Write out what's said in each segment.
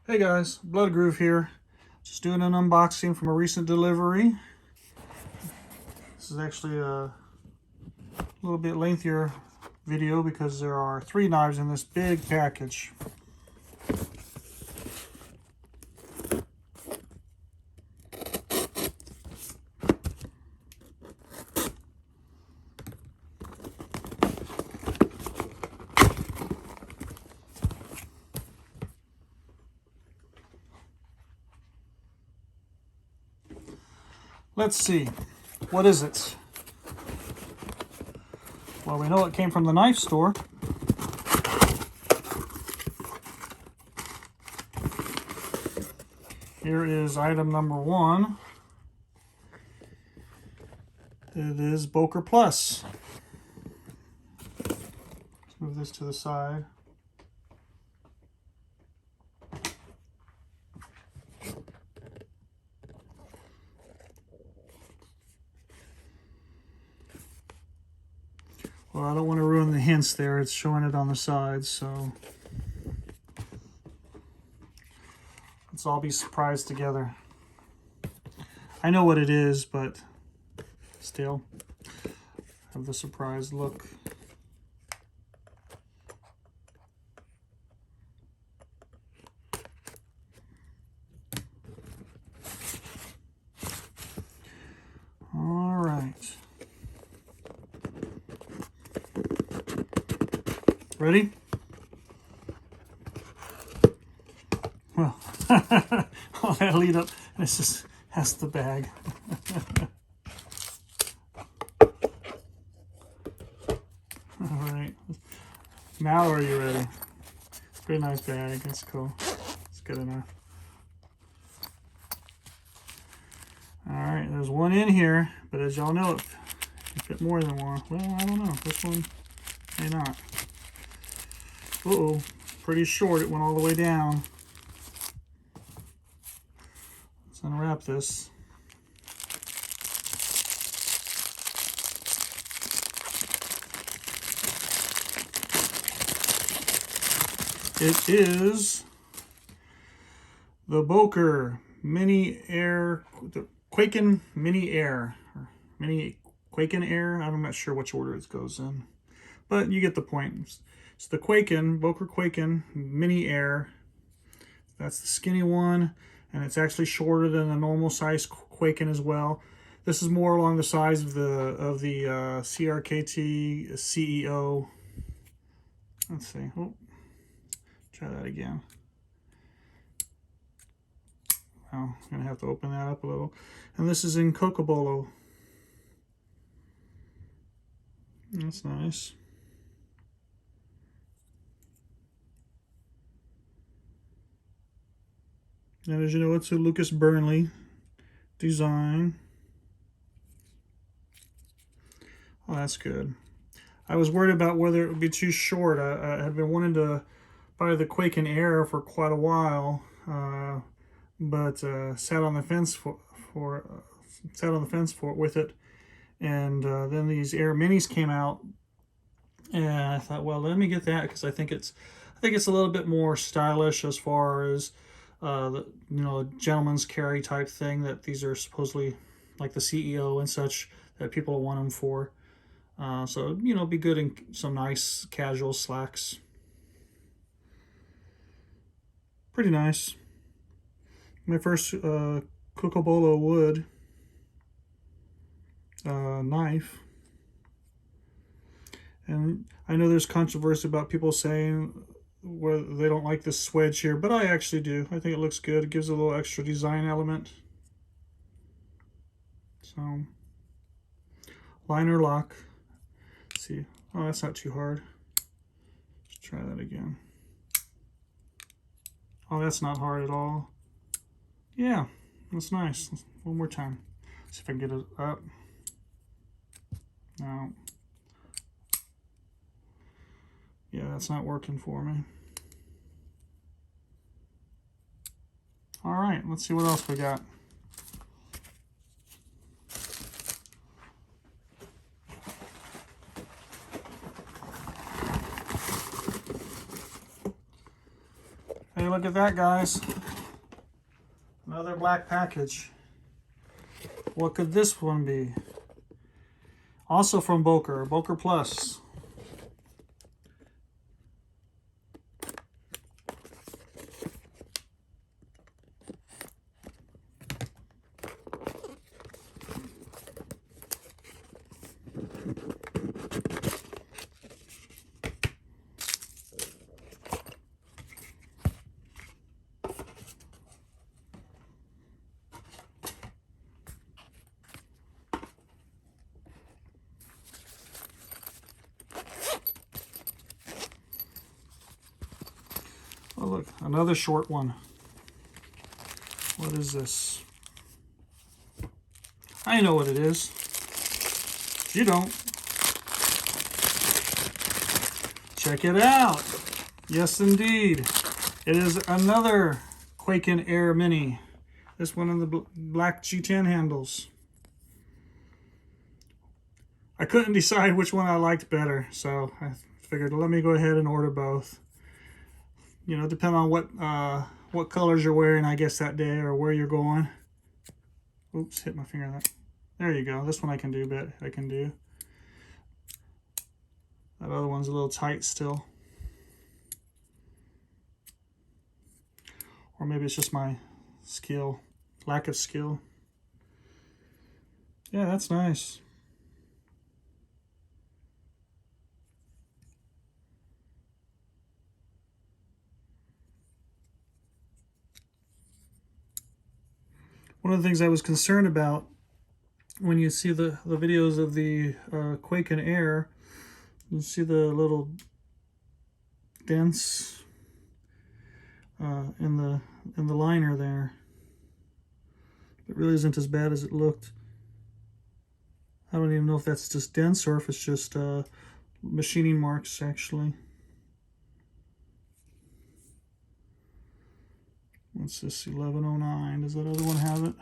Hey guys, Blood Groove here. Just doing an unboxing from a recent delivery. This is actually a little bit lengthier video because there are 3 knives in this big package. Let's see, what is it? Well, we know it came from the knife store. Here is item number 1. It is Boker Plus. Let's move this to the side. Well, I don't want to ruin the hints there. It's showing it on the sides, so let's all be surprised together. I know what it is, but still have the surprise look. All right. Ready? Well, all that lead up, and it's just has the bag. All right. Now are you ready? Pretty nice bag. That's cool. It's good enough. All right. There's one in here, but as y'all know, it fit more than one. Well, I don't know. This one may not. Uh-oh, pretty short. It went all the way down. Let's unwrap this. It is the Boker Mini Air, the Kwaiken Mini Air, or Mini Kwaiken Air. I'm not sure which order it goes in, but you get the point. It's the Kwaiken, Boker Kwaiken Mini Air. That's the skinny one, and it's actually shorter than the normal size Kwaiken as well. This is more along the size of the CRKT CEO. Let's see. Oh, try that again. Oh, I'm gonna have to open that up a little. And this is in Cocobolo. That's nice. And as you know, it's a Lucas Burnley design. Oh, that's good. I was worried about whether it would be too short. I had been wanting to buy the Kwaiken Air for quite a while, but sat on the fence with it. And then these Air Minis came out, and I thought, well, let me get that because I think it's a little bit more stylish as far as the gentleman's carry type thing, that these are supposedly like the CEO and such that people want them for. So be good in some nice casual slacks. Pretty nice. My first Cocobolo wood knife. And I know there's controversy about people saying whether they don't like this swedge here, but I actually do. I think it looks good. It gives a little extra design element. So, liner lock. Let's see. Oh, that's not too hard. Let's try that again. Oh, that's not hard at all. Yeah, that's nice. One more time. See if I can get it up. No. Yeah, that's not working for me. All right, let's see what else we got. Hey, look at that, guys. Another black package. What could this one be? Also from Boker, Boker Plus. Oh, look, another short one. What is this? I know what it is. You don't. Check it out. Yes, indeed. It is another Kwaiken Air Mini. This one in the black G-10 handles. I couldn't decide which one I liked better, so I figured let me go ahead and order both. You know, depending on what colors you're wearing, I guess, that day or where you're going. Oops, hit my finger. There you go. This one I can do, but I can do. That other one's a little tight still. Or maybe it's just my skill, lack of skill. Yeah, that's nice. One of the things I was concerned about when you see the videos of the Kwaiken Air, you see the little dents in the liner there. It really isn't as bad as it looked. I don't even know if that's just dents or if it's just machining marks, actually. What's this? 1109. Does that other one have it?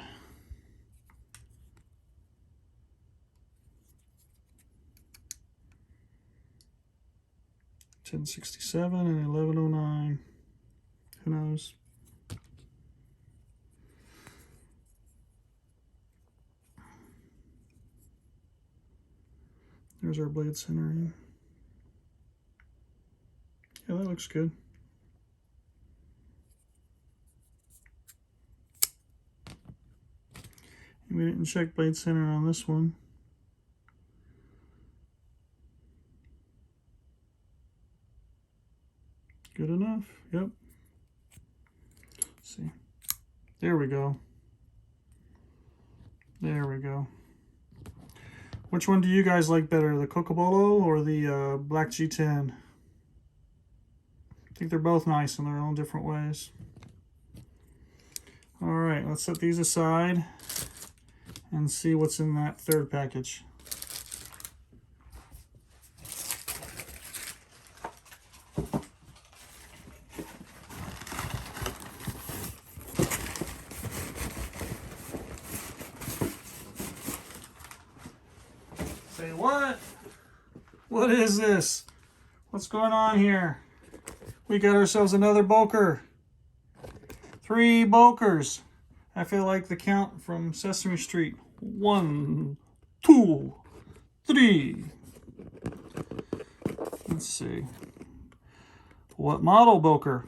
$1067 and 1109. Who knows? There's our blade centering. Yeah, that looks good. We didn't check blade center on this one. Good enough. Yep. Let's see. There we go. There we go. Which one do you guys like better, the Cocobolo or the black G-10? I think they're both nice in their own different ways. All right, let's set these aside and see what's in that third package. Say what? What is this? What's going on here? We got ourselves another Boker. 3 Bokers. I feel like the count from Sesame Street. 1, 2, 3. Let's see. What model Boker?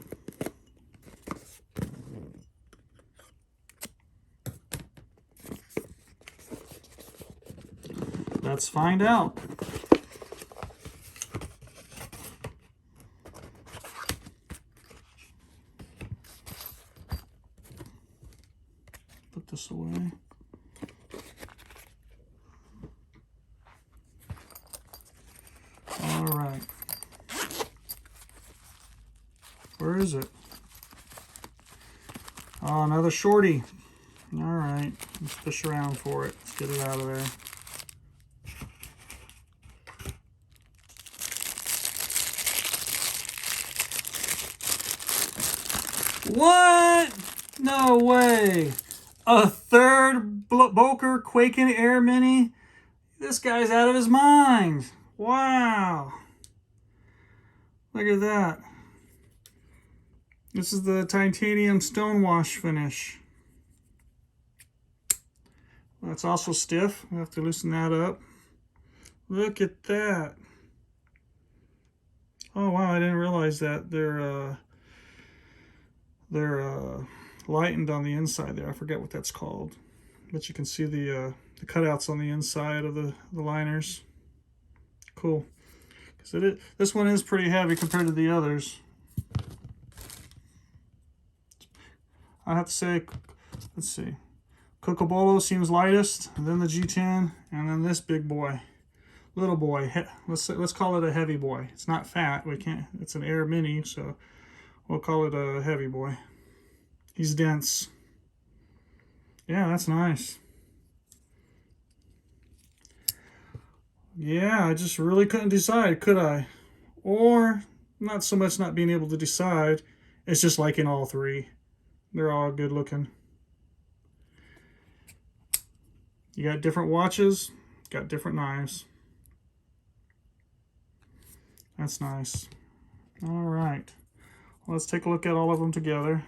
Let's find out. Put this away. All right. Where is it? Oh, another shorty. All right. Let's fish around for it. Let's get it out of there. What? No way. A third Boker Kwaiken Air Mini? This guy's out of his mind. Wow. Look at that. This is the titanium stonewash finish. That's also stiff. We have to loosen that up. Look at that. Oh wow, I didn't realize that they're lightened on the inside there. I forget what that's called, but you can see the cutouts on the inside of the liners. Cool. Because this one is pretty heavy compared to the others. I have to say, let's see, Cocobolo seems lightest, and then the G-10, and then this big boy, little boy. Let's call it a heavy boy. It's not fat. We can't. It's an Air Mini, so we'll call it a heavy boy. He's dense. Yeah, that's nice. Yeah, I just really couldn't decide, could I? Or not so much not being able to decide. It's just liking all three. They're all good looking. You got different watches, got different knives. That's nice. All right. Well, let's take a look at all of them together.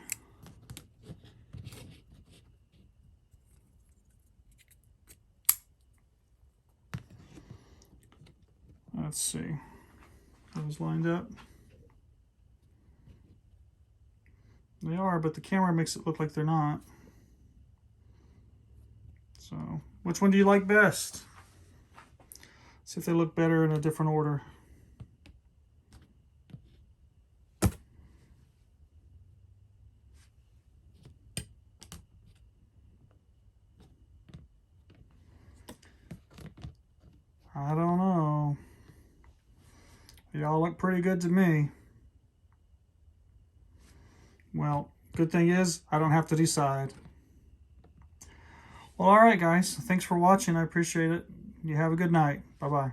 Let's see. Those lined up. They are, but the camera makes it look like they're not. So, which one do you like best? See if they look better in a different order. I don't know. They all look pretty good to me. Well, good thing is I don't have to decide. Well, all right, guys. Thanks for watching. I appreciate it. You have a good night. Bye-bye.